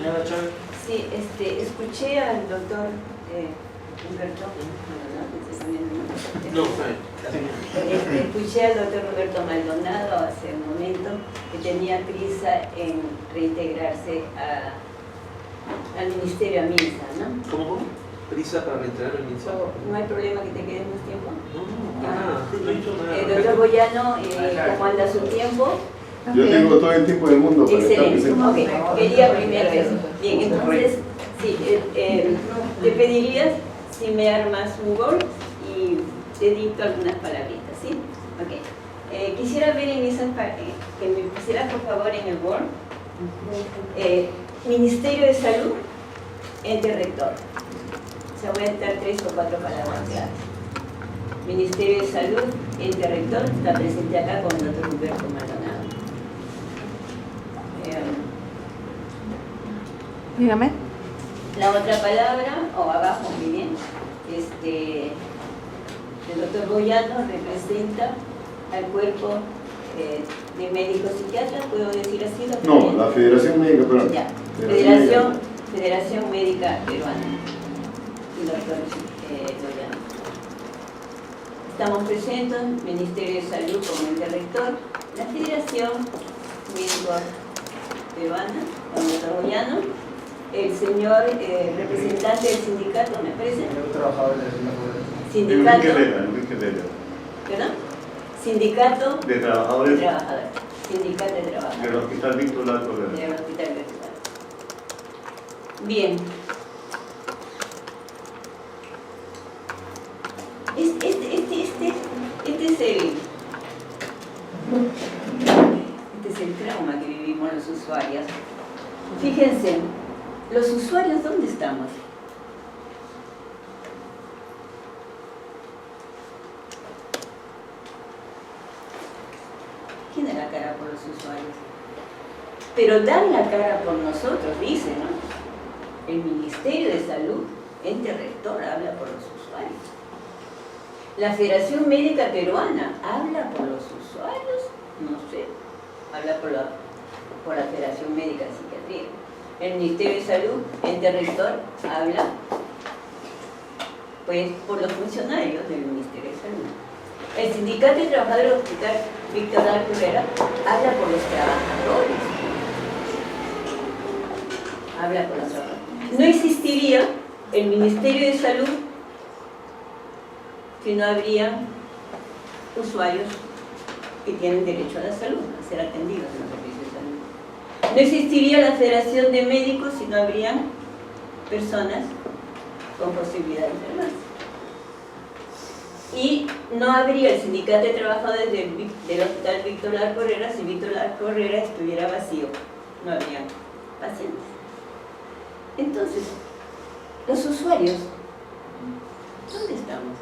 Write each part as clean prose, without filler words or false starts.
Señora Chávez. Sí, escuché al doctor Humberto, No, escuché al doctor Roberto Maldonado hace un momento que tenía prisa en reintegrarse al Ministerio AMINSA, ¿no? ¿Cómo? ¿Prisa para reintegrar el MINSA? ¿No hay problema que te quedes más tiempo? No, no he dicho nada. Doctor Boyano, ¿cómo anda su tiempo? Yo tengo todo el tiempo del mundo para estar Excelente, presente. ok, quería primero eso. Bien, entonces, sí, te pediría si me armas un Word y te dicto algunas palabritas, ¿sí? Ok. Quisiera ver en esas que me pusieras por favor en el Word, Ministerio de Salud, ente rector. O sea, voy a estar 3 o 4 palabras claves. Ministerio de Salud, ente rector, está presente acá con el doctor Humberto Maldonado. Dígame. La otra palabra, o abajo, muy bien, el doctor Boyano representa al cuerpo de médicos psiquiatras, ¿puedo decir así? No, la Federación Médica Peruana. Ya, Federación Médica Peruana. Y doctor Boyano. Estamos presentes, Ministerio de Salud como ente rector, la Federación Médica Peruana, con el doctor Boyano, el señor representante del sindicato, ¿me parece? Sindicato. Enrique Vela. ¿Perdón? Sindicato De Trabajadores Sindicato de Trabajadores. del Hospital Víctor Larco Vela. Del Hospital Virtual. Bien. Este es el trauma que vivimos los usuarios. Fíjense, los usuarios, ¿dónde estamos? ¿Quién da la cara por los usuarios? Pero dan la cara por nosotros, dice, ¿no? El Ministerio de Salud, ente rector, habla por los usuarios. La Federación Médica Peruana habla por los usuarios, no sé, habla por la Federación Médica de Psiquiatría. El Ministerio de Salud, ente rector, habla pues por los funcionarios del Ministerio de Salud. El Sindicato de Trabajadores del Hospital Víctor Larco Herrera habla por los trabajadores. Habla por los trabajadores. No existiría el Ministerio de Salud si no habría usuarios que tienen derecho a la salud, a ser atendidos en los servicios de salud. No existiría la Federación de Médicos si no habrían personas con posibilidad de enfermarse. Y no habría el Sindicato de Trabajadores del Hospital Víctor Larco Herrera si Víctor Larco Herrera estuviera vacío. No habría pacientes. Entonces, los usuarios, ¿dónde estamos?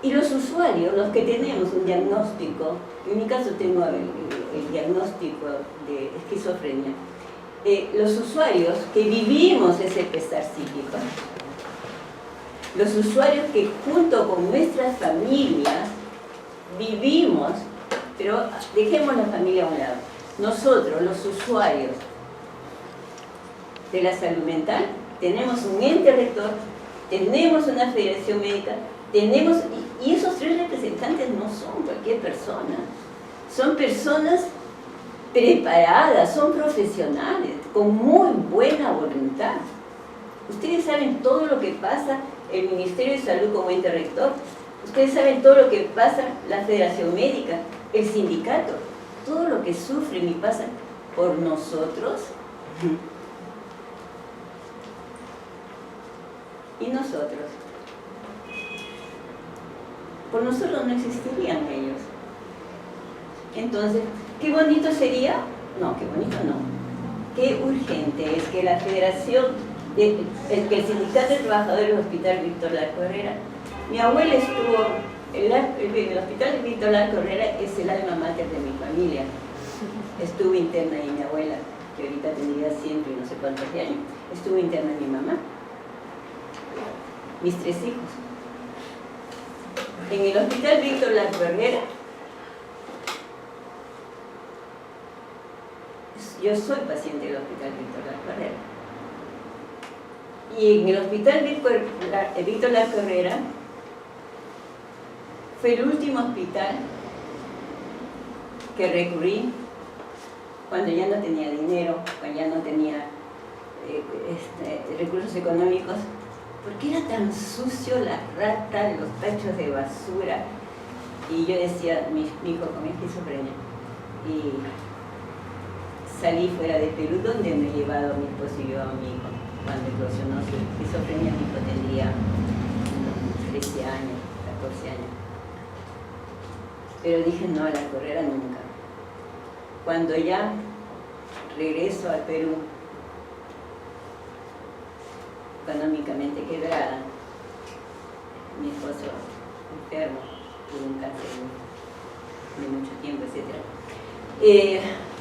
Y los usuarios, los que tenemos un diagnóstico, en mi caso tengo el diagnóstico de esquizofrenia, los usuarios que vivimos ese pesar psíquico, los usuarios que junto con nuestras familias vivimos, pero dejemos la familia a un lado, nosotros, los usuarios de la salud mental, tenemos un ente rector, tenemos una federación médica, tenemos, y esos 3 representantes no son cualquier persona, son personas preparadas, son profesionales, con muy buena voluntad. Ustedes saben todo lo que pasa el Ministerio de Salud como ente rector, ustedes saben todo lo que pasa la Federación Médica, el sindicato, todo lo que sufren y pasan por nosotros. Y nosotros. Por nosotros no existirían ellos. Entonces, ¿qué bonito sería? No, qué bonito no. Qué urgente es que la Federación, que el Sindicato de Trabajadores del Hospital Víctor Larco Herrera, mi abuela estuvo, el Hospital Víctor Larco Herrera es el alma mater de mi familia. Estuvo interna ahí mi abuela, que ahorita tendría 100 y no sé cuántos años. Estuvo interna mi mamá, mis 3 hijos. En el Hospital Víctor Larco Herrera, yo soy paciente del Hospital Víctor Larco Herrera. Y en el Hospital Víctor Larco Herrera fue el último hospital que recurrí cuando ya no tenía dinero, cuando ya no tenía recursos económicos, porque era tan sucio, las ratas, los tachos de basura. Y yo decía, mi hijo con esquizofrenia. Y salí fuera de Perú, donde me he llevado a mi esposo y yo a mi hijo. Cuando eclosionó su esquizofrenia, mi hijo tendría unos 13 años, 14 años. Pero dije, no, a la carrera nunca. Cuando ya regreso al Perú, económicamente quebrada, mi esposo enfermo, tuvo un cáncer de mucho tiempo, etc.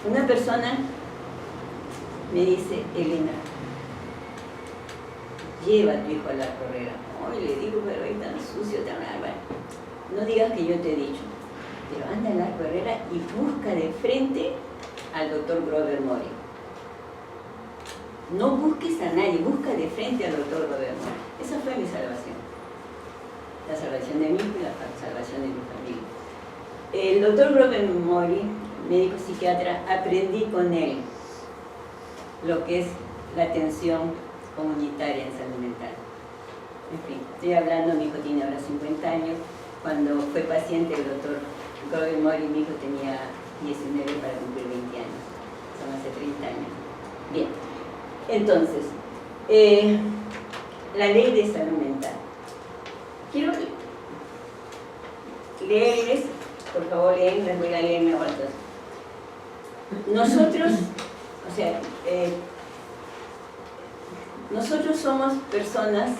Una persona me dice, Elena, lleva a tu hijo a la carrera. Hoy le digo, pero ahí tan sucio, tan mal. No digas que yo te he dicho, pero anda a la carrera y busca de frente al doctor Grover Mori. No busques a nadie, busca de frente al doctor Grover Mori. Esa fue mi salvación. La salvación de mi hijo y la salvación de mi familia. El doctor Grover Mori, médico psiquiatra, aprendí con él lo que es la atención comunitaria en salud mental. En fin, estoy hablando, mi hijo tiene ahora 50 años. Cuando fue paciente el doctor Grover Mori, mi hijo tenía 19 para cumplir 20 años. Son hace 30 años. Bien, entonces, la ley de salud mental. Quiero leerles, por favor, les voy a leer en voz. Nosotros, nosotros somos personas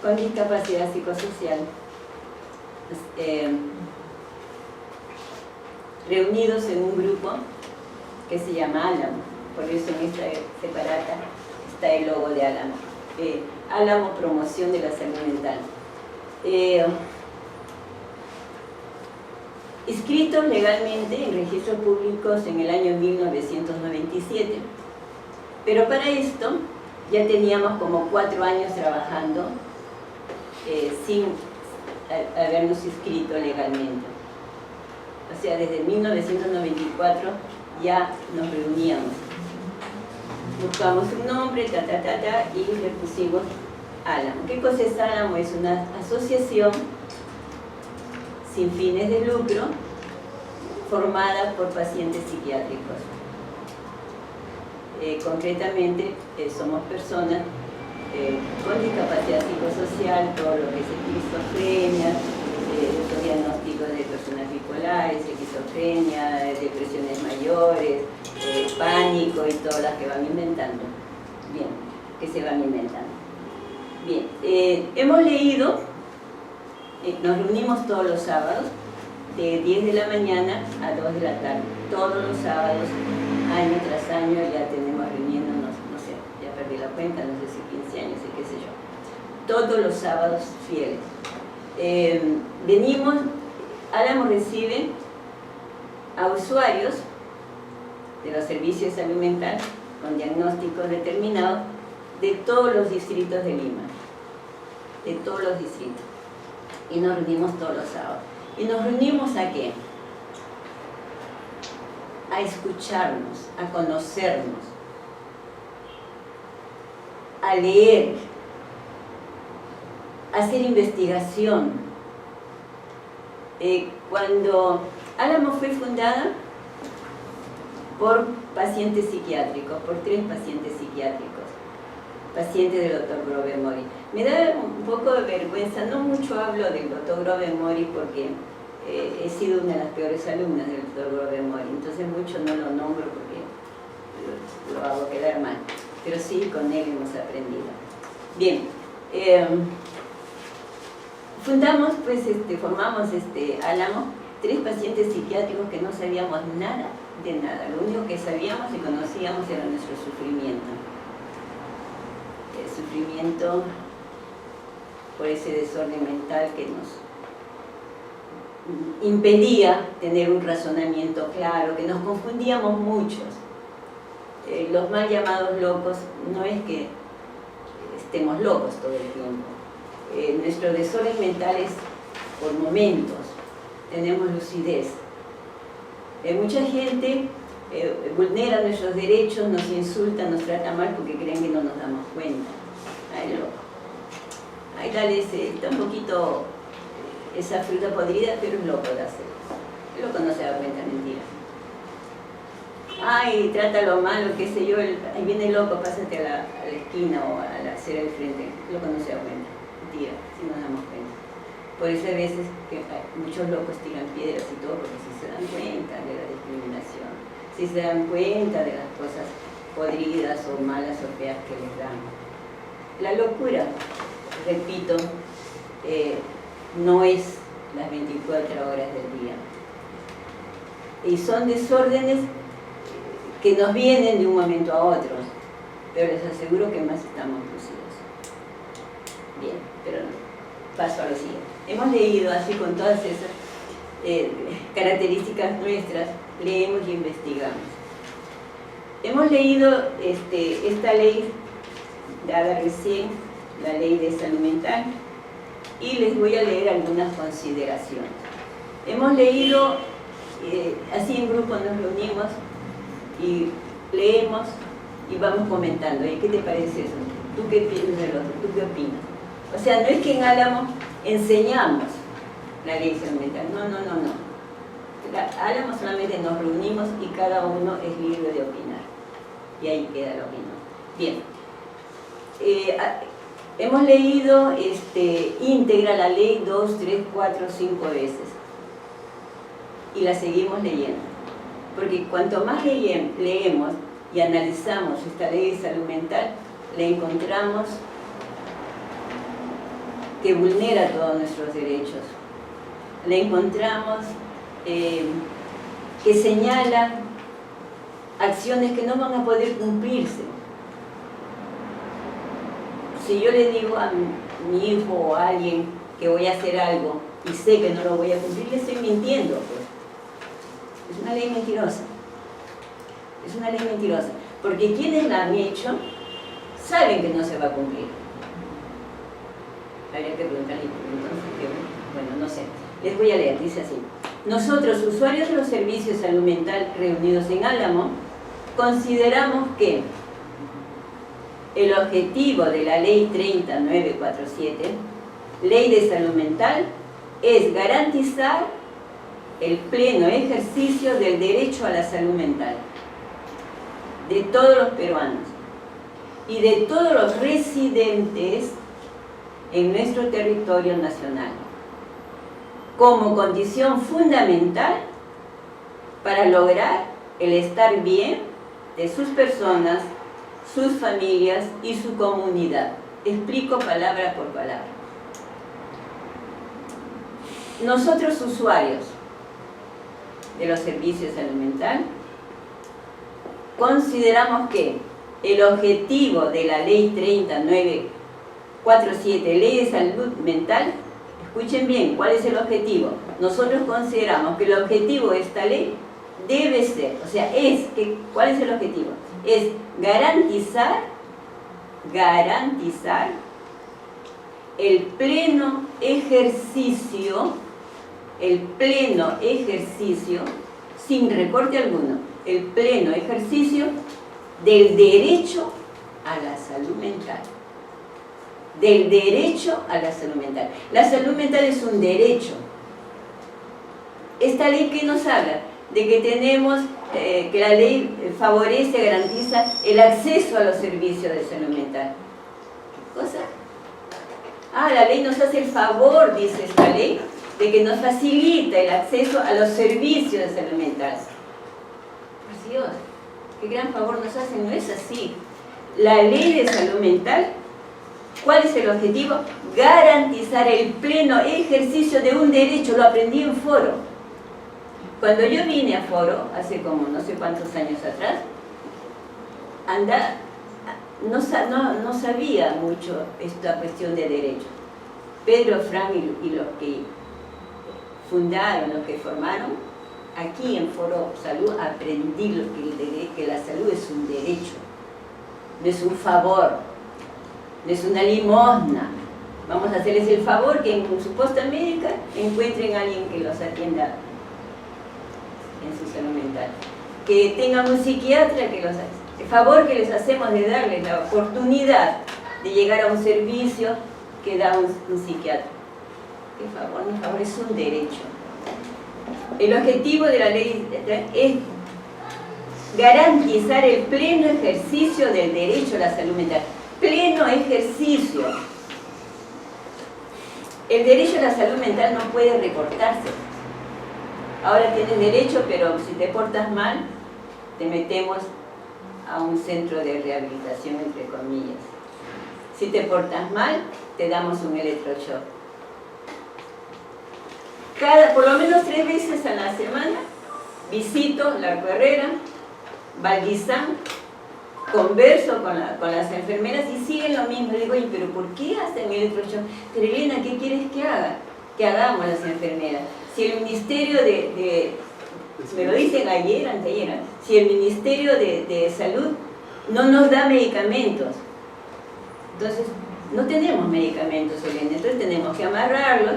con discapacidad psicosocial, reunidos en un grupo que se llama Álamo. Por eso en esta separata está el logo de Álamo. Álamo, promoción de la salud mental. Inscritos legalmente en registros públicos en el año 1997. Pero para esto ya teníamos como 4 años trabajando sin habernos inscrito legalmente. O sea, desde 1994 ya nos reuníamos. Buscamos un nombre, y le pusimos Álamo. ¿Qué cosa es Álamo? Es una asociación sin fines de lucro formada por pacientes psiquiátricos. Concretamente, somos personas con discapacidad psicosocial, todo lo que es esquizofrenia, los diagnósticos de personas bipolares, esquizofrenia, depresiones mayores, pánico y todas las que van inventando. Bien, que se van inventando. Bien, hemos leído, nos reunimos todos los sábados, de 10 de la mañana a 2 de la tarde. Todos los sábados, año tras año, ya tenemos reuniéndonos, no sé, ya perdí la cuenta, no sé si 15 años, qué sé yo. Todos los sábados fieles. Venimos, Álamo recibe a usuarios de los servicios de salud mental con diagnósticos determinados de todos los distritos de Lima, de todos los distritos, y nos reunimos todos los sábados. ¿Y nos reunimos a qué? A escucharnos, a conocernos, a leer, a hacer investigación. Cuando Álamo fue fundada por pacientes psiquiátricos, por 3 pacientes psiquiátricos, pacientes del doctor Grover Mori. Me da un poco de vergüenza, no mucho hablo del doctor Grover Mori porque he sido una de las peores alumnas del doctor Grover Mori, entonces mucho no lo nombro porque lo hago quedar mal, pero sí con él hemos aprendido. Bien, fundamos, pues, formamos Álamo, 3 pacientes psiquiátricos que no sabíamos nada de nada, lo único que sabíamos y conocíamos era nuestro sufrimiento. El sufrimiento por ese desorden mental que nos impedía tener un razonamiento claro, que nos confundíamos muchos. los mal llamados locos, no es que estemos locos todo el tiempo. Nuestro desorden mental es por momentos, tenemos lucidez. Mucha gente vulnera nuestros derechos, nos insulta, nos trata mal porque creen que no nos damos cuenta. Ay, loco. Ay, dale, está un poquito esa fruta podrida, pero es loco de hacerlo. El loco no se da cuenta, mentira. Ay, trátalo mal, o qué sé yo, ahí viene el loco, pásate a la esquina o a la acera del frente. El loco no se da cuenta, mentira, si nos damos cuenta. Por eso hay veces que muchos locos tiran piedras y todo, porque si se dan cuenta de la discriminación, si se dan cuenta de las cosas podridas o malas o feas que les dan. La locura, repito, no es las 24 horas del día. Y son desórdenes que nos vienen de un momento a otro, pero les aseguro que más estamos lúcidos. Bien, pero paso a lo siguiente. Hemos leído así con todas esas características nuestras, leemos y investigamos. Hemos leído esta ley dada recién, la ley de salud mental, y les voy a leer algunas consideraciones. Hemos leído, así en grupo nos reunimos y leemos y vamos comentando. ¿Qué te parece eso? ¿Tú qué piensas del otro? ¿Tú qué opinas? O sea, no es que en Álamo enseñamos la ley de salud mental, no. Álamo solamente nos reunimos y cada uno es libre de opinar. Y ahí queda la opinión. Bien. Hemos leído íntegra la ley 2, 3, 4, 5 veces. Y la seguimos leyendo. Porque cuanto más leemos y analizamos esta ley de salud mental, le encontramos que vulnera todos nuestros derechos. Le encontramos que señala acciones que no van a poder cumplirse. Si yo le digo a mi hijo o a alguien que voy a hacer algo y sé que no lo voy a cumplir, le estoy mintiendo, pues. Es una ley mentirosa. Es una ley mentirosa. Porque quienes la han hecho saben que no se va a cumplir. Habría que preguntarle entonces, bueno, no sé. Les voy a leer, dice así. Nosotros, usuarios de los servicios de salud mental reunidos en Álamo, consideramos que el objetivo de la Ley 30947, Ley de Salud Mental, es garantizar el pleno ejercicio del derecho a la salud mental de todos los peruanos y de todos los residentes en nuestro territorio nacional, como condición fundamental para lograr el estar bien de sus personas, sus familias y su comunidad. Explico palabra por palabra. Nosotros, usuarios de los servicios de salud mental, consideramos que el objetivo de la Ley 30947, Ley de Salud Mental, escuchen bien, ¿cuál es el objetivo? Nosotros consideramos que el objetivo de esta ley debe ser, o sea, ¿cuál es el objetivo? Es garantizar el pleno ejercicio, sin recorte alguno, el pleno ejercicio del derecho a la salud mental. Del derecho a la salud mental. La salud mental es un derecho. Esta ley que nos habla de que tenemos, que la ley favorece, garantiza el acceso a los servicios de salud mental. ¿Qué cosa? La ley nos hace el favor, dice esta ley, de que nos facilita el acceso a los servicios de salud mental. Por Dios, qué gran favor nos hacen, no es así. La ley de salud mental, ¿cuál es el objetivo? Garantizar el pleno ejercicio de un derecho. Lo aprendí en foro. Cuando yo vine a foro, hace como no sé cuántos años atrás, no sabía mucho esta cuestión de derechos. Pedro, Fran y los que fundaron, los que formaron, aquí en Foro Salud aprendí que la salud es un derecho, no es un favor, no es una limosna. Vamos a hacerles el favor que en su posta médica encuentren a alguien que los atienda en su salud mental. Que tengan un psiquiatra que los haga. El favor que les hacemos de darles la oportunidad de llegar a un servicio que da un psiquiatra. El favor es un derecho. El objetivo de la ley es garantizar el pleno ejercicio del derecho a la salud mental. Pleno ejercicio. El derecho a la salud mental no puede recortarse. Ahora tienes derecho, pero si te portas mal, te metemos a un centro de rehabilitación, entre comillas. Si te portas mal, te damos un electroshock. Por lo menos 3 veces a la semana visito Larco Herrera, Valdizán, converso con las enfermeras y siguen lo mismo. Le digo, oye, pero ¿por qué hacen electroshock? Pero Elena, ¿qué quieres que haga? Que hagamos las enfermeras. Si el Ministerio me lo dicen ayer, anteayer, si el Ministerio de Salud no nos da medicamentos, entonces no tenemos medicamentos, Elena, entonces tenemos que amarrarlos,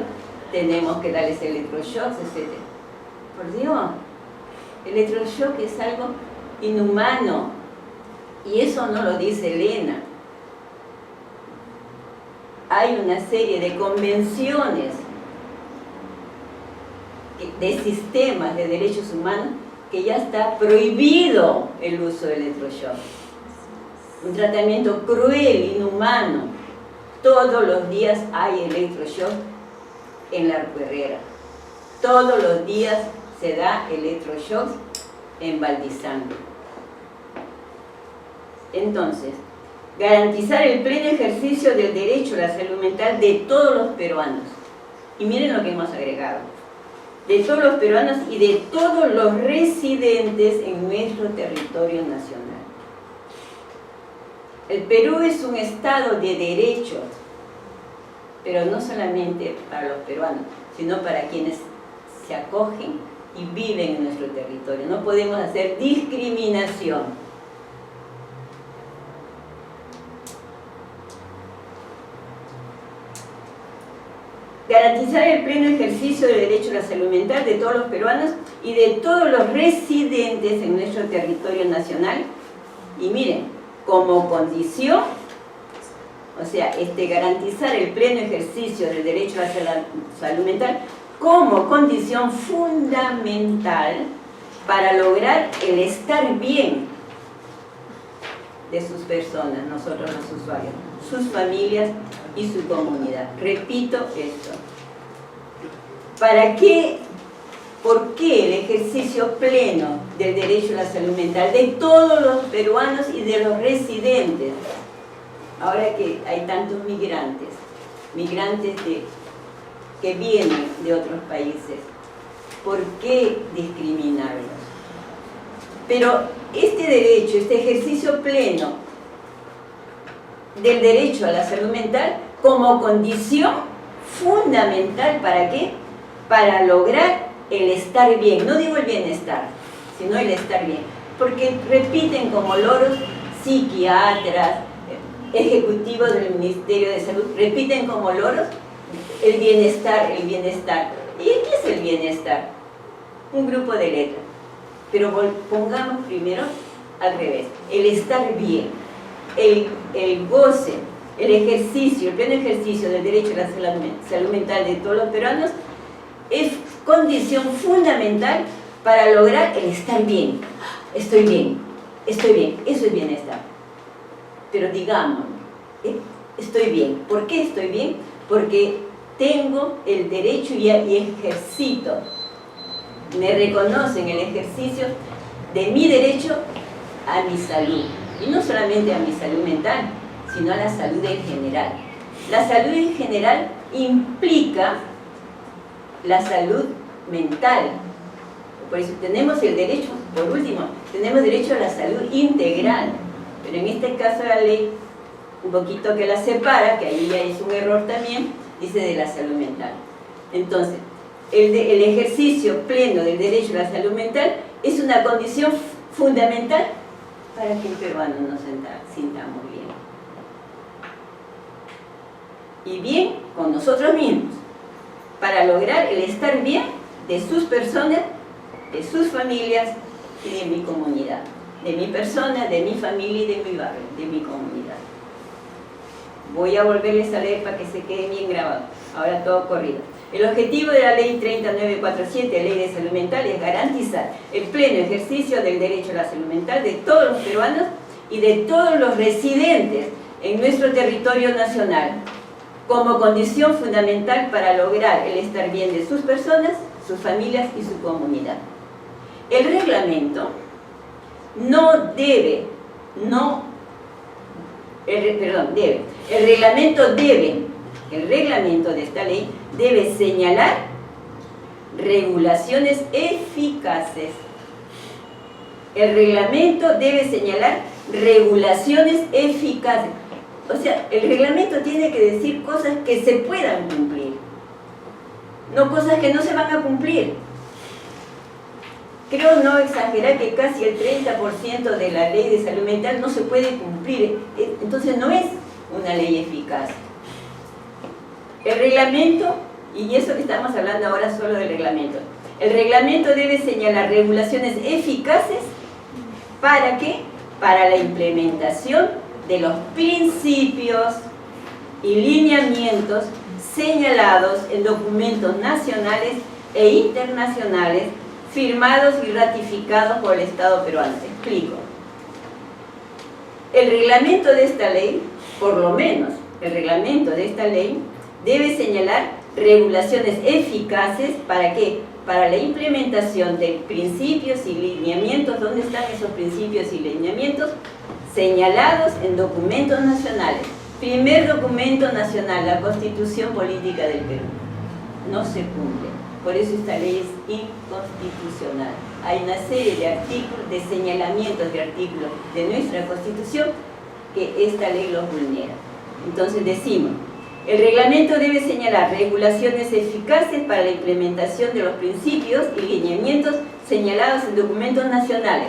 tenemos que darles electroshocks, etc. Por Dios, el electroshock es algo inhumano, y eso no lo dice Elena. Hay una serie de convenciones de sistemas de derechos humanos que ya está prohibido el uso del electroshock. Un tratamiento cruel, inhumano. Todos los días hay electroshock en Larco Herrera. Todos los días se da electroshock en Valdizán. Entonces, garantizar el pleno ejercicio del derecho a la salud mental de todos los peruanos. Y miren lo que hemos agregado. De todos los peruanos y de todos los residentes en nuestro territorio nacional. El Perú es un estado de derechos, pero no solamente para los peruanos, sino para quienes se acogen y viven en nuestro territorio. No podemos hacer discriminación. Garantizar el pleno ejercicio del derecho a la salud mental de todos los peruanos y de todos los residentes en nuestro territorio nacional. Y miren, como condición, o sea, garantizar el pleno ejercicio del derecho a la salud mental como condición fundamental para lograr el estar bien de sus personas, nosotros los usuarios, sus familias y su comunidad. Repito esto. ¿Para qué? ¿Por qué el ejercicio pleno del derecho a la salud mental de todos los peruanos y de los residentes? Ahora que hay tantos migrantes que vienen de otros países, ¿por qué discriminarlos? Pero este derecho, este ejercicio pleno del derecho a la salud mental como condición fundamental, ¿para qué? Para lograr el estar bien, no digo el bienestar, sino el estar bien, porque repiten como loros psiquiatras, ejecutivos del Ministerio de Salud, repiten como loros el bienestar, el bienestar. ¿Y qué es el bienestar? Un grupo de letras, pero pongamos primero al revés, el estar bien, el goce, el ejercicio, el pleno ejercicio del derecho a la salud mental de todos los peruanos es condición fundamental para lograr el estar bien. Estoy bien, eso es bienestar. Pero digamos, estoy bien. ¿Por qué estoy bien? Porque tengo el derecho y ejercito. Me reconocen el ejercicio de mi derecho a mi salud. Y no solamente a mi salud mental, sino a la salud en general. La salud en general implica la salud mental. Por eso tenemos el derecho, por último, tenemos derecho a la salud integral. Pero en este caso la ley, un poquito que la separa, que ahí ya es un error también, dice de la salud mental. Entonces, el ejercicio pleno del derecho a la salud mental es una condición fundamental para que el peruano nos sintamos bien. Y bien con nosotros mismos, para lograr el estar bien de sus personas, de sus familias y de mi comunidad. De mi persona, de mi familia y de mi barrio, de mi comunidad. Voy a volverles a leer para que se quede bien grabado. Ahora todo corrido. El objetivo de la Ley 30947, Ley de Salud Mental, es garantizar el pleno ejercicio del derecho a la salud mental de todos los peruanos y de todos los residentes en nuestro territorio nacional, como condición fundamental para lograr el estar bien de sus personas, sus familias y su comunidad. El reglamento el reglamento de esta ley debe señalar regulaciones eficaces. El reglamento debe señalar regulaciones eficaces. O sea, el reglamento tiene que decir cosas que se puedan cumplir, no cosas que no se van a cumplir. Creo no exagerar que casi el 30% de la ley de salud mental no se puede cumplir, entonces no es una ley eficaz. El reglamento, y eso que estamos hablando ahora solo del reglamento, el reglamento debe señalar regulaciones eficaces ¿para qué? Para la implementación de los principios y lineamientos señalados en documentos nacionales e internacionales firmados y ratificados por el Estado peruano. Explico. El reglamento de esta ley, por lo menos el reglamento de esta ley, debe señalar regulaciones eficaces ¿para qué? Para la implementación de principios y lineamientos. ¿Dónde están esos principios y lineamientos? Señalados en documentos nacionales. Primer documento nacional, la Constitución Política del Perú. No se cumple. Por eso esta ley es inconstitucional. Hay una serie de artículos, de señalamientos de artículos de nuestra Constitución que esta ley los vulnera. Entonces decimos, el reglamento debe señalar regulaciones eficaces para la implementación de los principios y lineamientos señalados en documentos nacionales.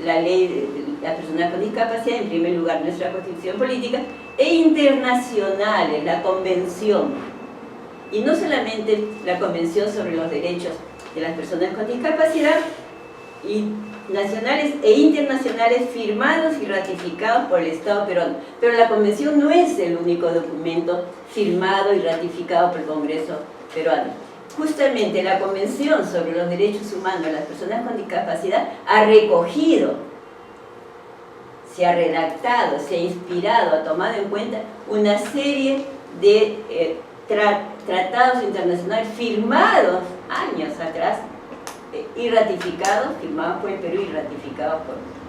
La ley de las personas con discapacidad, en primer lugar nuestra Constitución Política, e internacionales, la Convención. Y no solamente la Convención sobre los Derechos de las Personas con Discapacidad, y nacionales e internacionales firmados y ratificados por el Estado peruano. Pero la Convención no es el único documento firmado y ratificado por el Congreso peruano. Justamente la Convención sobre los Derechos Humanos de las Personas con Discapacidad ha recogido, se ha redactado, se ha inspirado, ha tomado en cuenta una serie de tratados internacionales firmados años atrás y ratificados, firmados por el Perú y ratificados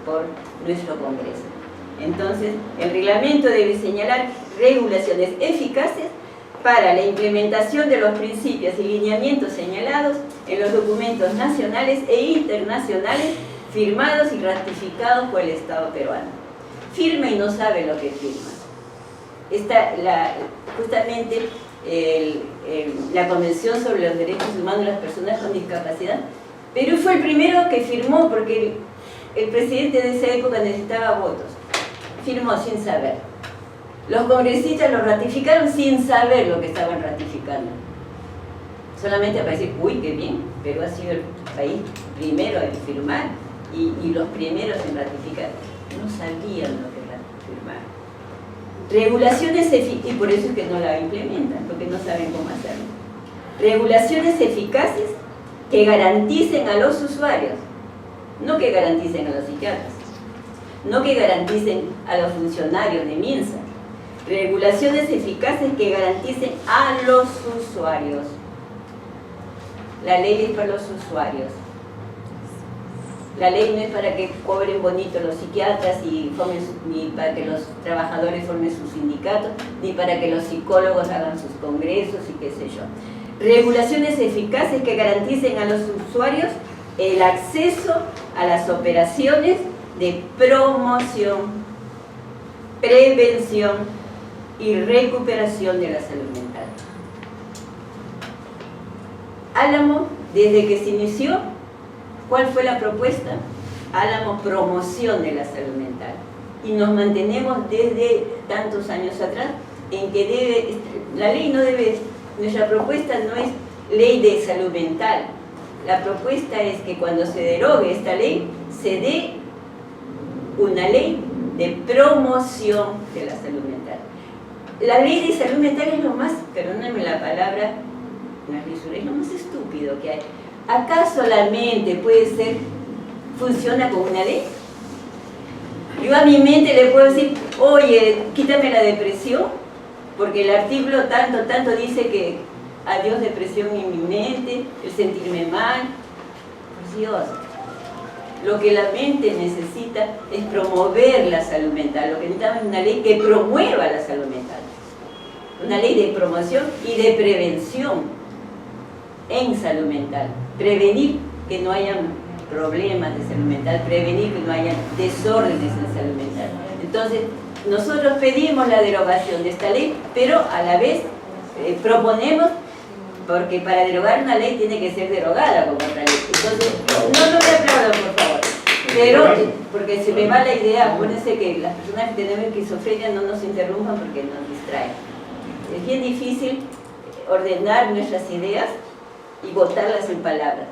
por nuestro Congreso. Entonces, el reglamento debe señalar regulaciones eficaces para la implementación de los principios y lineamientos señalados en los documentos nacionales e internacionales firmados y ratificados por el Estado peruano. Firma y no sabe lo que firma. Justamente la Convención sobre los Derechos Humanos de las Personas con Discapacidad, Perú fue el primero que firmó porque el presidente de esa época necesitaba votos. Firmó sin saber. Los congresistas lo ratificaron sin saber lo que estaban ratificando. Solamente para decir, uy, qué bien, Perú ha sido el país primero en firmar y los primeros en ratificar. No sabían lo que era firmar. Regulaciones eficaces, y por eso es que no la implementan, porque no saben cómo hacerlo. Regulaciones eficaces que garanticen a los usuarios, no que garanticen a los psiquiatras, no que garanticen a los funcionarios de MINSA. Regulaciones eficaces que garanticen a los usuarios. La ley es para los usuarios. La ley no es para que cobren bonito los psiquiatras ni para que los trabajadores formen sus sindicatos, ni para que los psicólogos hagan sus congresos y qué sé yo. Regulaciones eficaces que garanticen a los usuarios el acceso a las operaciones de promoción, prevención y recuperación de la salud mental. Álamo, desde que se inició, ¿cuál fue la propuesta? Álamo, promoción de la salud mental. Y nos mantenemos desde tantos años atrás en que la ley no debe, nuestra propuesta no es ley de salud mental. La propuesta es que cuando se derogue esta ley, se dé una ley de promoción de la salud mental. La ley de salud mental es lo más, perdónenme la palabra, es lo más estúpido que hay. ¿Acaso la mente funciona con una ley? Yo a mi mente le puedo decir, oye, quítame la depresión, porque el artículo tanto dice que adiós depresión en mi mente, el sentirme mal. Por Dios, lo que la mente necesita es promover la salud mental. Lo que necesitamos es una ley que promueva la salud mental. Una ley de promoción y de prevención en salud mental. Prevenir que no haya problemas de salud mental, prevenir que no haya desórdenes en salud mental. Entonces, nosotros pedimos la derogación de esta ley, pero a la vez proponemos, porque para derogar una ley tiene que ser derogada como otra ley. Entonces, no me aplaudo, por favor. Pero, porque se me va la idea, acuérdense que las personas que tenemos esquizofrenia no nos interrumpan porque nos distraen. Es bien difícil ordenar nuestras ideas y botarlas en palabras.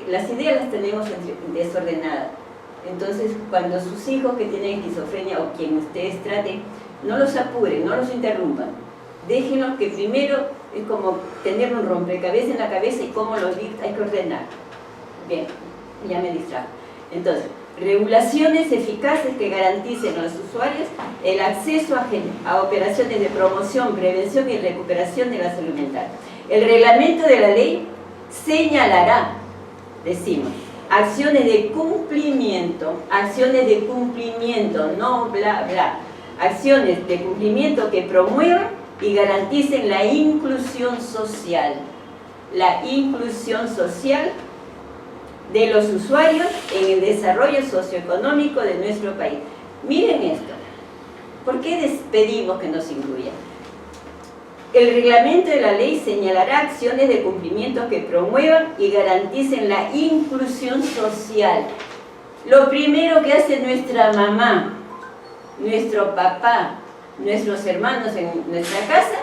Las ideas las tenemos desordenadas. Entonces, cuando sus hijos que tienen esquizofrenia o quien ustedes traten, no los apuren, no los interrumpan. Déjenlos que primero es como tener un rompecabezas en la cabeza y cómo los hay que ordenar. Bien, ya me distrajo. Entonces, regulaciones eficaces que garanticen a los usuarios el acceso a operaciones de promoción, prevención y recuperación de la salud mental. El reglamento de la ley señalará, decimos, acciones de cumplimiento, no bla bla, acciones de cumplimiento que promuevan y garanticen la inclusión social de los usuarios en el desarrollo socioeconómico de nuestro país. Miren esto, ¿por qué pedimos que nos incluyan? El reglamento de la ley señalará acciones de cumplimiento que promuevan y garanticen la inclusión social. Lo primero que hace nuestra mamá, nuestro papá, nuestros hermanos en nuestra casa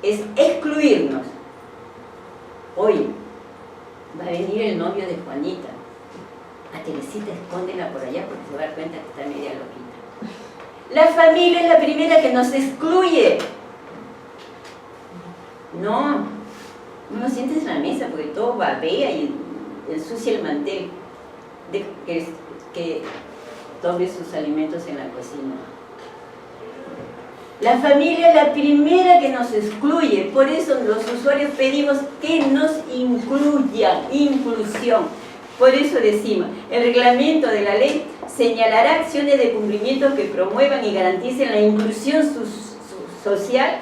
es excluirnos. Hoy va a venir el novio de Juanita. A Teresita escóndela por allá porque se va a dar cuenta que está media loquita. La familia es la primera que nos excluye. No lo sientes en la mesa porque todo babea y ensucia el mantel. Que tome sus alimentos en la cocina. La familia es la primera que nos excluye, por eso los usuarios pedimos que nos incluyan, inclusión. Por eso decimos, el reglamento de la ley señalará acciones de cumplimiento que promuevan y garanticen la inclusión social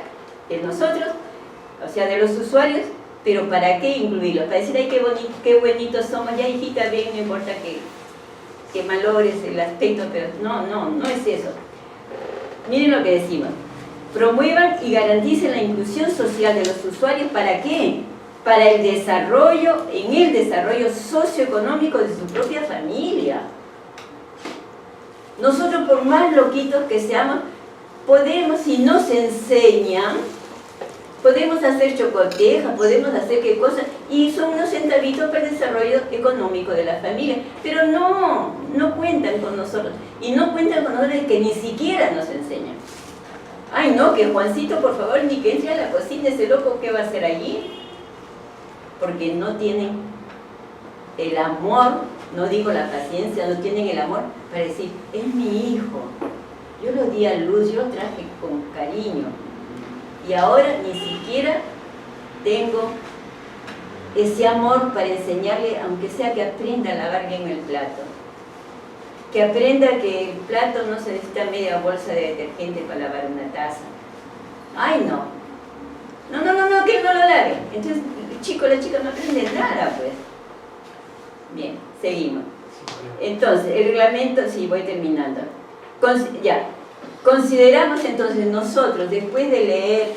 de nosotros, o sea, de los usuarios, pero ¿para qué incluirlos? Para decir, ay, qué bonitos somos, ya hijita, ven, no importa que malogres el aspecto, pero no es eso. Miren lo que decimos. Promuevan y garanticen la inclusión social de los usuarios. ¿Para qué? Para el desarrollo, en el desarrollo socioeconómico de su propia familia. Nosotros, por más loquitos que seamos, podemos, si nos enseñan, podemos hacer chocotejas, podemos hacer qué cosas, y son unos centavitos para el desarrollo económico de la familia. Pero no cuentan con nosotros. Y no cuentan con nosotros que ni siquiera nos enseñan. Ay, no, que Juancito, por favor, ni que entre a la cocina, ese loco, ¿qué va a hacer allí? Porque no tienen el amor, no digo la paciencia, no tienen el amor para decir, es mi hijo, yo lo di a luz, yo lo traje con cariño, y ahora ni siquiera tengo ese amor para enseñarle, aunque sea que aprenda a lavar bien el plato. Que aprenda que el plato no se necesita media bolsa de detergente para lavar una taza. Ay, no, que no lo lave. Entonces, el chico, la chica no aprende nada, pues. Bien, seguimos. Entonces, el reglamento, sí, voy terminando. Consideramos entonces nosotros, después de leer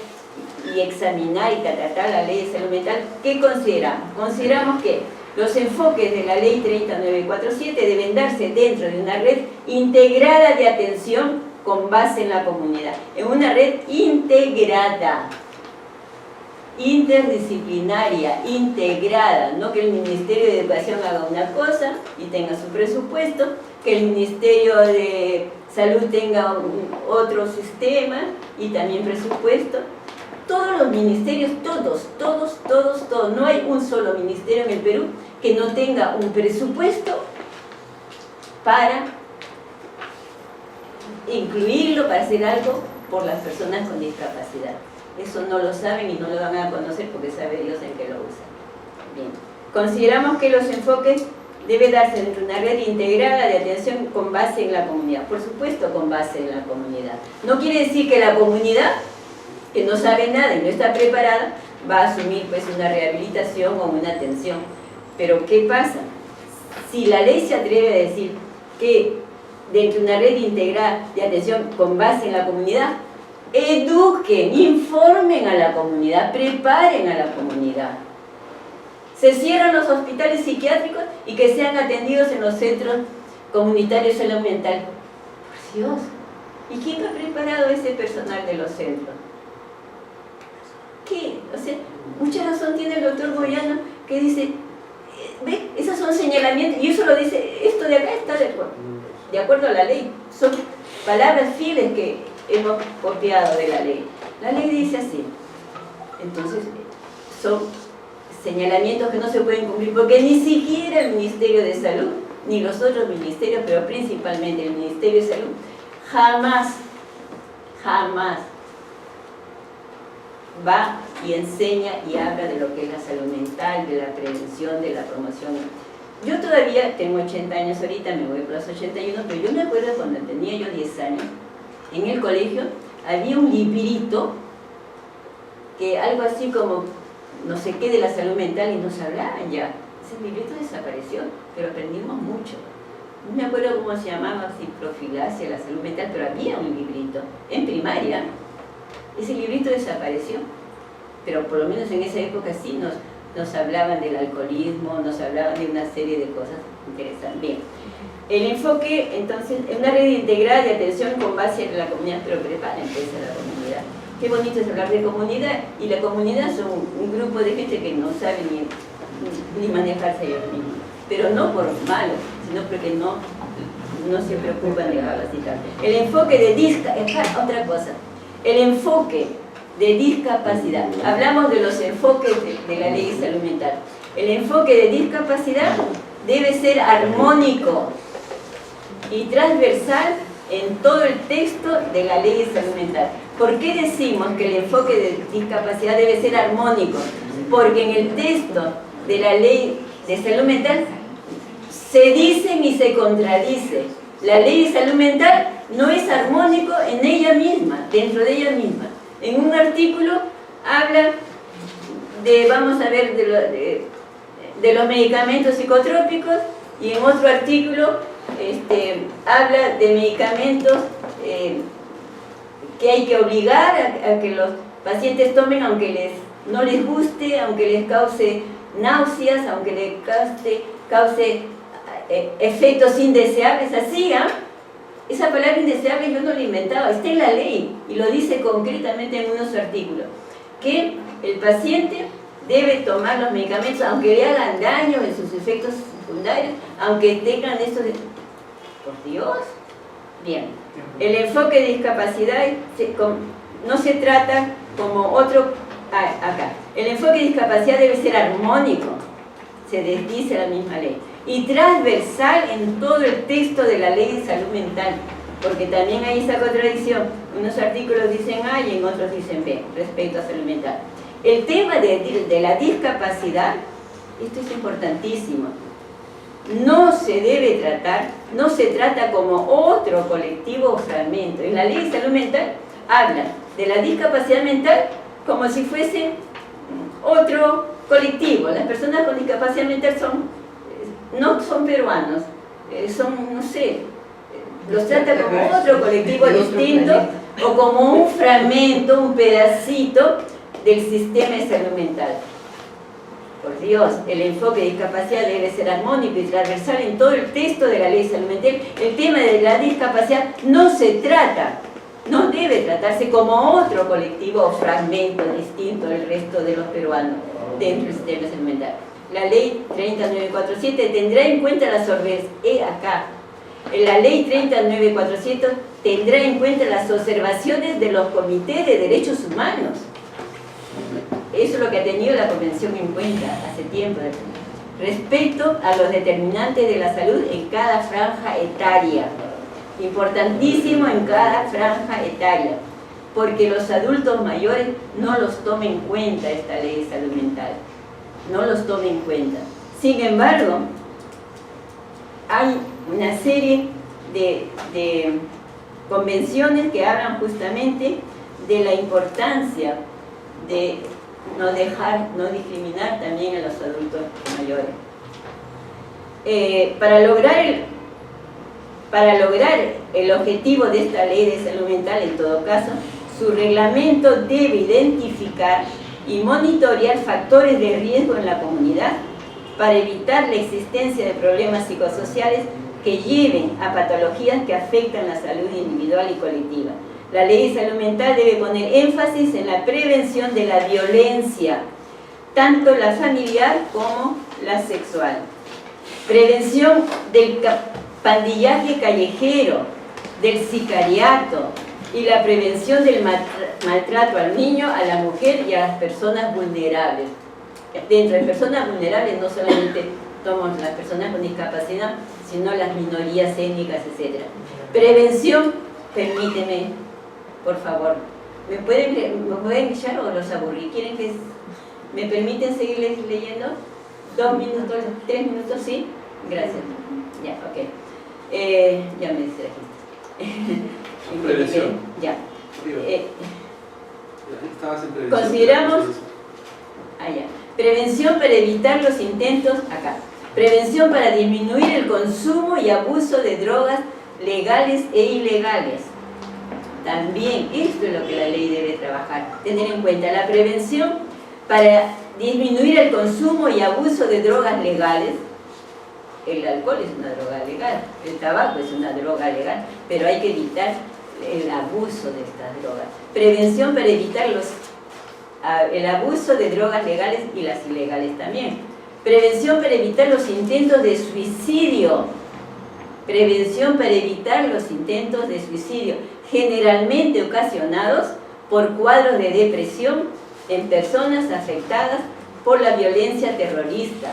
y examinar y tratar la ley de salud mental, ¿qué consideramos? Consideramos que los enfoques de la ley 30947 deben darse dentro de una red integrada de atención con base en la comunidad, en una red integrada, interdisciplinaria, integrada, no que el Ministerio de Educación haga una cosa y tenga su presupuesto, que el Ministerio de Salud tenga otro sistema y también presupuesto. Todos los ministerios, todos, no hay un solo ministerio en el Perú que no tenga un presupuesto para incluirlo, para hacer algo por las personas con discapacidad. Eso no lo saben y no lo van a conocer porque sabe Dios en qué lo usan. Bien. Consideramos que los enfoques deben darse dentro de una red integrada de atención con base en la comunidad. Por supuesto, con base en la comunidad. No quiere decir que la comunidad, que no sabe nada y no está preparada, va a asumir pues una rehabilitación o una atención. Pero ¿qué pasa? Si la ley se atreve a decir que dentro de una red integrada de atención con base en la comunidad, eduquen, informen a la comunidad, preparen a la comunidad. Se cierran los hospitales psiquiátricos y que sean atendidos en los centros comunitarios de salud mental. Por Dios, ¿y quién ha preparado ese personal de los centros? ¿Qué? O sea, mucha razón tiene el doctor Moyano que dice, ¿ve? Esos son señalamientos, y eso lo dice, esto de acá está de acuerdo a la ley. Son palabras fieles que hemos copiado de la ley. La ley dice así. Entonces, son señalamientos que no se pueden cumplir porque ni siquiera el Ministerio de Salud, ni los otros ministerios, pero principalmente el Ministerio de Salud, jamás va y enseña y habla de lo que es la salud mental, de la prevención, de la promoción. Yo todavía tengo 80 años ahorita, me voy por los 81, pero yo me acuerdo cuando tenía yo 10 años, en el colegio había un librito que algo así como no sé qué de la salud mental y nos hablaban ya. Ese librito desapareció, pero aprendimos mucho. No me acuerdo cómo se llamaba, si profilaxia, la salud mental, pero había un librito en primaria. Ese librito desapareció, pero por lo menos en esa época sí nos hablaban del alcoholismo, nos hablaban de una serie de cosas interesantes. Bien, el enfoque entonces es una red integrada de atención con base en la comunidad, pero preparen pues a la comunidad. Qué bonito es hablar de comunidad, y la comunidad son un grupo de gente que no sabe ni manejarse ellos mismos, pero no por malo, sino porque no se preocupan de capacitar. El enfoque de discapacidad, otra cosa, el enfoque de discapacidad. Hablamos de los enfoques de la ley de salud mental. El enfoque de discapacidad debe ser armónico y transversal en todo el texto de la ley de salud mental. ¿Por qué decimos que el enfoque de discapacidad debe ser armónico? Porque en el texto de la ley de salud mental se dicen y se contradice. La ley de salud mental no es armónico en ella misma, dentro de ella misma. En un artículo habla de, vamos a ver, de los medicamentos psicotrópicos, y en otro artículo habla de medicamentos que hay que obligar a que los pacientes tomen aunque no les guste, aunque les cause náuseas, aunque les cause efectos indeseables, así, esa palabra indeseable yo no la inventaba, está en la ley y lo dice concretamente en unos artículos, que el paciente debe tomar los medicamentos aunque le hagan daño en sus efectos secundarios, aunque tengan estos... Por Dios. Bien, el enfoque de discapacidad no se trata como otro... acá, el enfoque de discapacidad debe ser armónico, se desdice la misma ley, y transversal en todo el texto de la ley de salud mental, porque también hay esa contradicción. Unos artículos dicen A y en otros dicen B respecto a salud mental. El tema de la discapacidad, esto es importantísimo, no se trata como otro colectivo o fragmento. En la ley de salud mental habla de la discapacidad mental como si fuese otro colectivo. Las personas con discapacidad mental no son peruanos, son, no sé, los trata como otro colectivo distinto o como un fragmento, un pedacito del sistema de salud mental. Por Dios, el enfoque de discapacidad debe ser armónico y transversal en todo el texto de la ley de salud mental. El tema de la discapacidad no se trata, no debe tratarse como otro colectivo o fragmento distinto del resto de los peruanos dentro del sistema de salud mental. La ley 30947 tendrá en cuenta las la ley 30400 tendrá en cuenta las observaciones de los comités de derechos humanos. Eso es lo que ha tenido la Convención en cuenta hace tiempo, respecto a los determinantes de la salud en cada franja etaria. Importantísimo en cada franja etaria, porque los adultos mayores no los toman en cuenta esta ley de salud mental, no los toman en cuenta. Sin embargo, hay una serie de convenciones que hablan justamente de la importancia de no discriminar también a los adultos mayores. Para lograr el objetivo de esta ley de salud mental, en todo caso, su reglamento debe identificar y monitorear factores de riesgo en la comunidad para evitar la existencia de problemas psicosociales que lleven a patologías que afectan la salud individual y colectiva. La ley de salud mental debe poner énfasis en la prevención de la violencia, tanto la familiar como la sexual. Prevención del pandillaje callejero, del sicariato y la prevención del maltrato al niño, a la mujer y a las personas vulnerables. Dentro de personas vulnerables no solamente somos las personas con discapacidad, sino las minorías étnicas, etc. Prevención, permíteme, por favor, ¿me pueden guiar o los aburrí? ¿Quieren que me permiten seguirles leyendo? 2 minutos, 3 minutos, ¿sí? Gracias. Ya, ok. Ya me distrajiste. Prevención. Ya. Estabas en prevención. Consideramos... ya. Prevención para evitar los intentos... Acá. Prevención para disminuir el consumo y abuso de drogas legales e ilegales. También, esto es lo que la ley debe trabajar. Tener en cuenta la prevención para disminuir el consumo y abuso de drogas legales. El alcohol es una droga legal, el tabaco es una droga legal, pero hay que evitar el abuso de estas drogas. Prevención para evitar el abuso de drogas legales y las ilegales también. Prevención para evitar los intentos de suicidio. Prevención para evitar los intentos de suicidio, generalmente ocasionados por cuadros de depresión en personas afectadas por la violencia terrorista,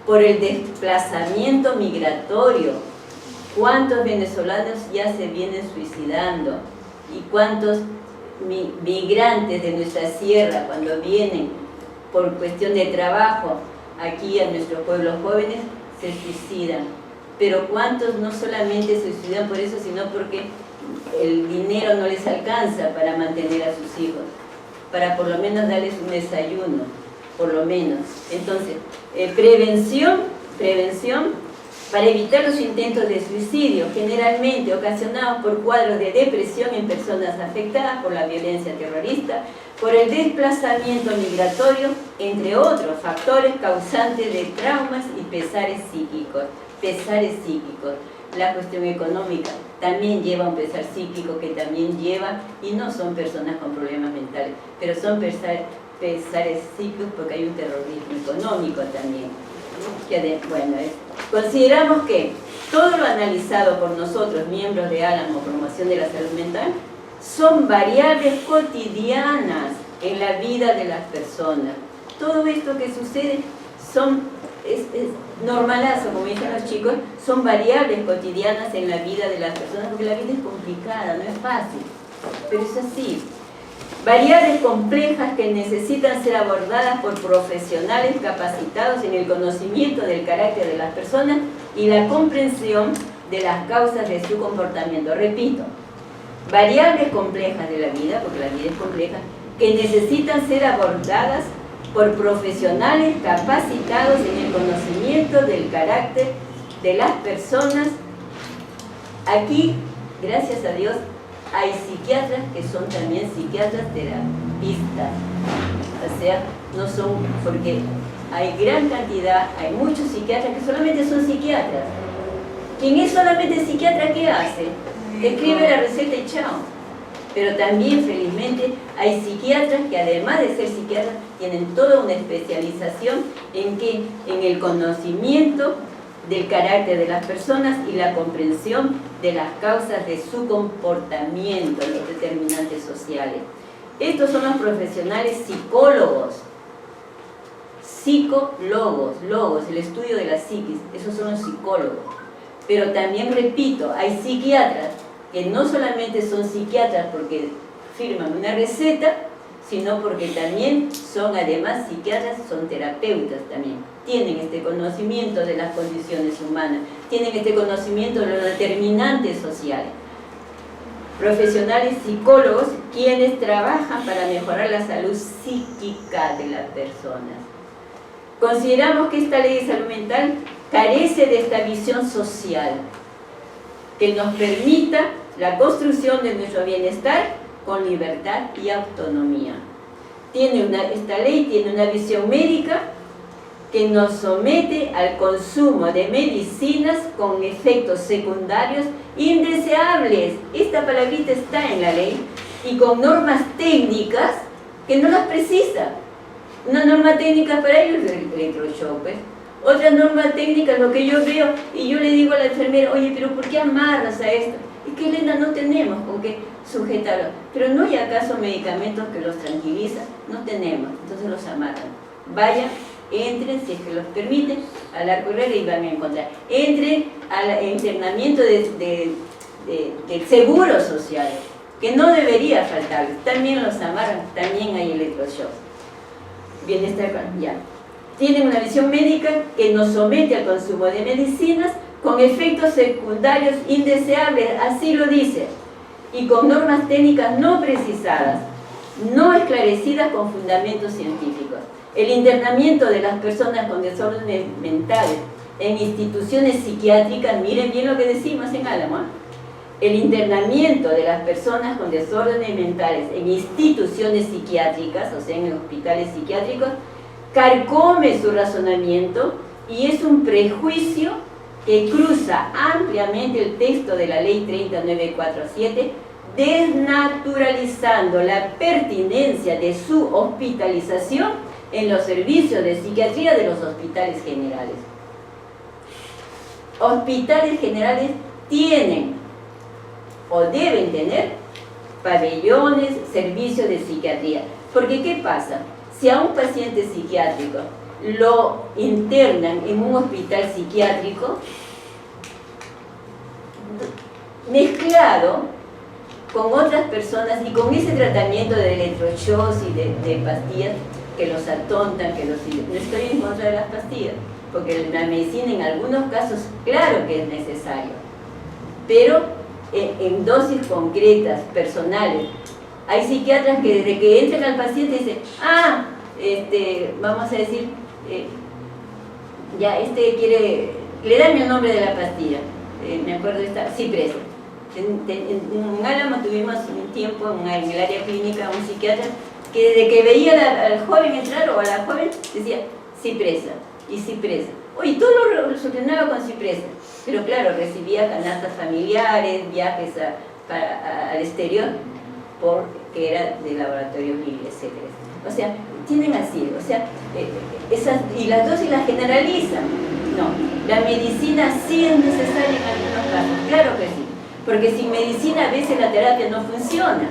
por el desplazamiento migratorio. ¿Cuántos venezolanos ya se vienen suicidando? ¿Y cuántos migrantes de nuestra sierra, cuando vienen por cuestión de trabajo aquí a nuestros pueblos jóvenes, se suicidan? Pero ¿cuántos no solamente se suicidan por eso, sino porque el dinero no les alcanza para mantener a sus hijos, para por lo menos darles un desayuno, por lo menos? Entonces, prevención para evitar los intentos de suicidio, generalmente ocasionados por cuadros de depresión en personas afectadas por la violencia terrorista, por el desplazamiento migratorio, entre otros factores causantes de traumas y pesares psíquicos. La cuestión económica también lleva un pesar psíquico, que también lleva, y no son personas con problemas mentales, pero son pesares psíquicos porque hay un terrorismo económico también. Consideramos que todo lo analizado por nosotros, miembros de Álamo Promoción de la Salud Mental, son variables cotidianas en la vida de las personas. Todo esto que sucede es normalazo, como dicen los chicos, son variables cotidianas en la vida de las personas, porque la vida es complicada, no es fácil, pero es así. Variables complejas que necesitan ser abordadas por profesionales capacitados en el conocimiento del carácter de las personas y la comprensión de las causas de su comportamiento. Repito, variables complejas de la vida, porque la vida es compleja, que necesitan ser abordadas por profesionales capacitados en el conocimiento del carácter de las personas. Aquí, gracias a Dios, hay psiquiatras que son también psiquiatras terapistas. O sea, no son, porque hay gran cantidad, hay muchos psiquiatras que solamente son psiquiatras. Quien es solamente psiquiatra, ¿qué hace? Escribe la receta y chao. Pero también, felizmente, hay psiquiatras que además de ser psiquiatras, tienen toda una especialización en que, en el conocimiento del carácter de las personas y la comprensión de las causas de su comportamiento, los determinantes sociales. Estos son los profesionales psicólogos, logos, el estudio de la psiquis, esos son los psicólogos. Pero también, repito, hay psiquiatras que no solamente son psiquiatras porque firman una receta, sino porque también son además psiquiatras, son terapeutas también. Tienen este conocimiento de las condiciones humanas, tienen este conocimiento de los determinantes sociales. Profesionales psicólogos quienes trabajan para mejorar la salud psíquica de las personas. Consideramos que esta ley de salud mental carece de esta visión social que nos permita la construcción de nuestro bienestar con libertad y autonomía. Esta ley tiene una visión médica que nos somete al consumo de medicinas con efectos secundarios indeseables. Esta palabrita está en la ley y con normas técnicas que no las precisa. Una norma técnica para ellos es el electroshock, ¿ves? Otra norma técnica es lo que yo veo y yo le digo a la enfermera, oye, pero ¿por qué amarras a esto? Es que, Elena, no tenemos con qué sujetarlo. Pero ¿no hay acaso medicamentos que los tranquilizan? No tenemos, entonces los amarran. Vayan, entren, si es que los permiten, al Arco Herrera y van a encontrar. Entren al internamiento del seguro social, que no debería faltarles. También los amarran, también hay electroshock. Bienestar, ya. Tienen una visión médica que nos somete al consumo de medicinas con efectos secundarios indeseables, así lo dice, y con normas técnicas no precisadas, no esclarecidas con fundamentos científicos. El internamiento de las personas con desórdenes mentales en instituciones psiquiátricas, miren bien lo que decimos en Álamo, el internamiento de las personas con desórdenes mentales en instituciones psiquiátricas, o sea, en hospitales psiquiátricos, carcome su razonamiento y es un prejuicio que cruza ampliamente el texto de la Ley 30947, desnaturalizando la pertinencia de su hospitalización en los servicios de psiquiatría de los hospitales generales. Hospitales generales tienen o deben tener pabellones, servicios de psiquiatría. Porque ¿qué pasa? Si a un paciente psiquiátrico lo internan en un hospital psiquiátrico, mezclado con otras personas y con ese tratamiento de electroshocks y de pastillas que los atontan, no estoy en contra de las pastillas, porque la medicina en algunos casos, claro que es necesario, pero en dosis concretas, personales. Hay psiquiatras que desde que entran al paciente dicen, vamos a decir, le dan el nombre de la pastilla, me acuerdo de esta, Cipresa. En Álamo tuvimos un tiempo en el área clínica un psiquiatra que desde que veía al joven entrar o a la joven decía Cipresa y Cipresa. Oye, todo lo solucionaba con Cipresa, pero claro, recibía canastas familiares, viajes al exterior, porque era de laboratorio libre, etc. O sea, tienen así, o sea, y las dosis las generalizan. No, la medicina sí es necesaria en algunos casos, claro que sí, porque sin medicina a veces la terapia no funciona.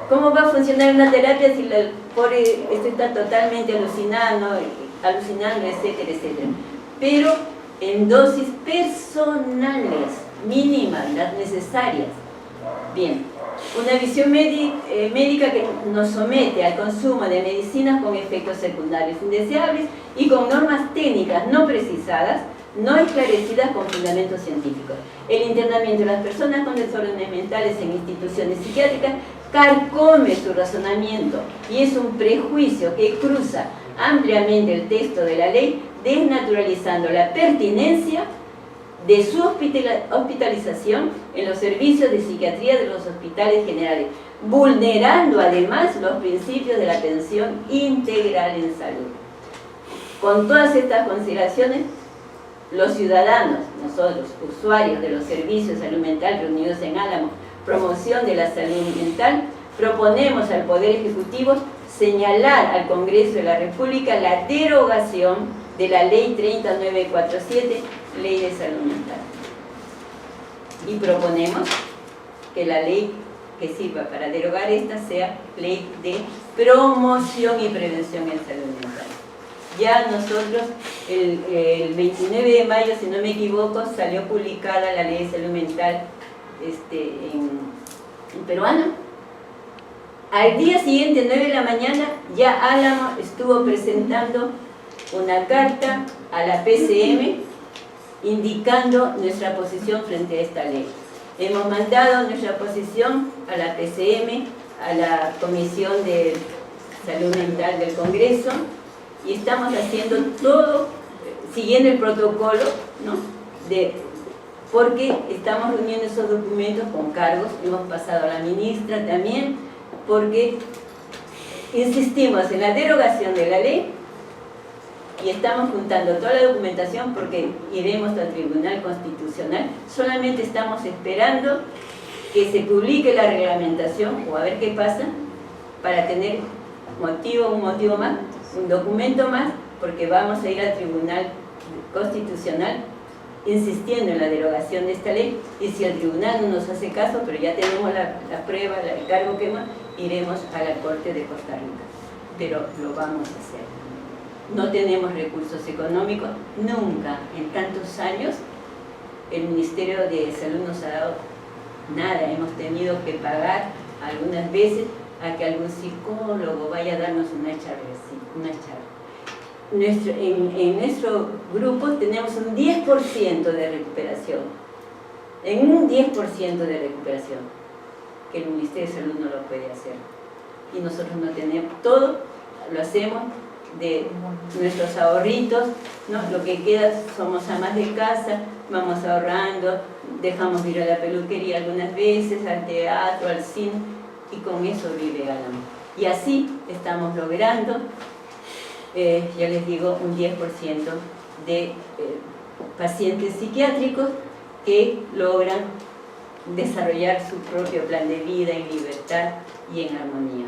¿Cómo va a funcionar una terapia si el pobre está totalmente alucinando, etcétera, etcétera? Pero en dosis personales, mínimas, las necesarias. Bien, una visión médica que nos somete al consumo de medicinas con efectos secundarios indeseables y con normas técnicas no precisadas, no esclarecidas con fundamentos científicos. El internamiento de las personas con desórdenes mentales en instituciones psiquiátricas carcome su razonamiento y es un prejuicio que cruza ampliamente el texto de la ley, desnaturalizando la pertinencia de su hospitalización en los servicios de psiquiatría de los hospitales generales. vulnerando además los principios de la atención integral en salud. Con todas estas consideraciones, los ciudadanos, nosotros, usuarios de los servicios de salud mental reunidos en Álamo, promoción de la salud mental, proponemos al Poder Ejecutivo señalar al Congreso de la República la derogación de la Ley 30947, Ley de Salud Mental. Y proponemos que la ley que sirva para derogar esta sea Ley de Promoción y Prevención en Salud Mental. Ya nosotros, el 29 de mayo, si no me equivoco, salió publicada la Ley de Salud Mental en peruano. Al día siguiente, 9 de la mañana, ya Álamo estuvo presentando una carta a la PCM indicando nuestra posición frente a esta ley. Hemos mandado nuestra posición a la PCM, a la Comisión de Salud Mental del Congreso, y estamos haciendo todo siguiendo el protocolo, ¿no? Porque estamos reuniendo esos documentos con cargos, hemos pasado a la ministra también, porque insistimos en la derogación de la ley y estamos juntando toda la documentación porque iremos al Tribunal Constitucional. Solamente estamos esperando que se publique la reglamentación o a ver qué pasa para tener un motivo más, un documento más, porque vamos a ir al Tribunal Constitucional insistiendo en la derogación de esta ley, y si el tribunal no nos hace caso, pero ya tenemos la prueba, el cargo que más, iremos a la Corte de Costa Rica, pero lo vamos a hacer. No tenemos recursos económicos, nunca en tantos años el Ministerio de Salud nos ha dado nada, hemos tenido que pagar algunas veces a que algún psicólogo vaya a darnos una charla. En nuestro grupo tenemos un 10% de recuperación, en un 10% de recuperación, que el Ministerio de Salud no lo puede hacer. Y nosotros no tenemos, todo lo hacemos de nuestros ahorritos, ¿no? Lo que queda, somos amas de casa, vamos ahorrando, dejamos ir a la peluquería algunas veces, al teatro, al cine, y con eso vive Álamo. Y así estamos logrando, ya les digo, un 10% de pacientes psiquiátricos que logran desarrollar su propio plan de vida en libertad y en armonía.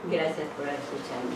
Gracias por escucharme.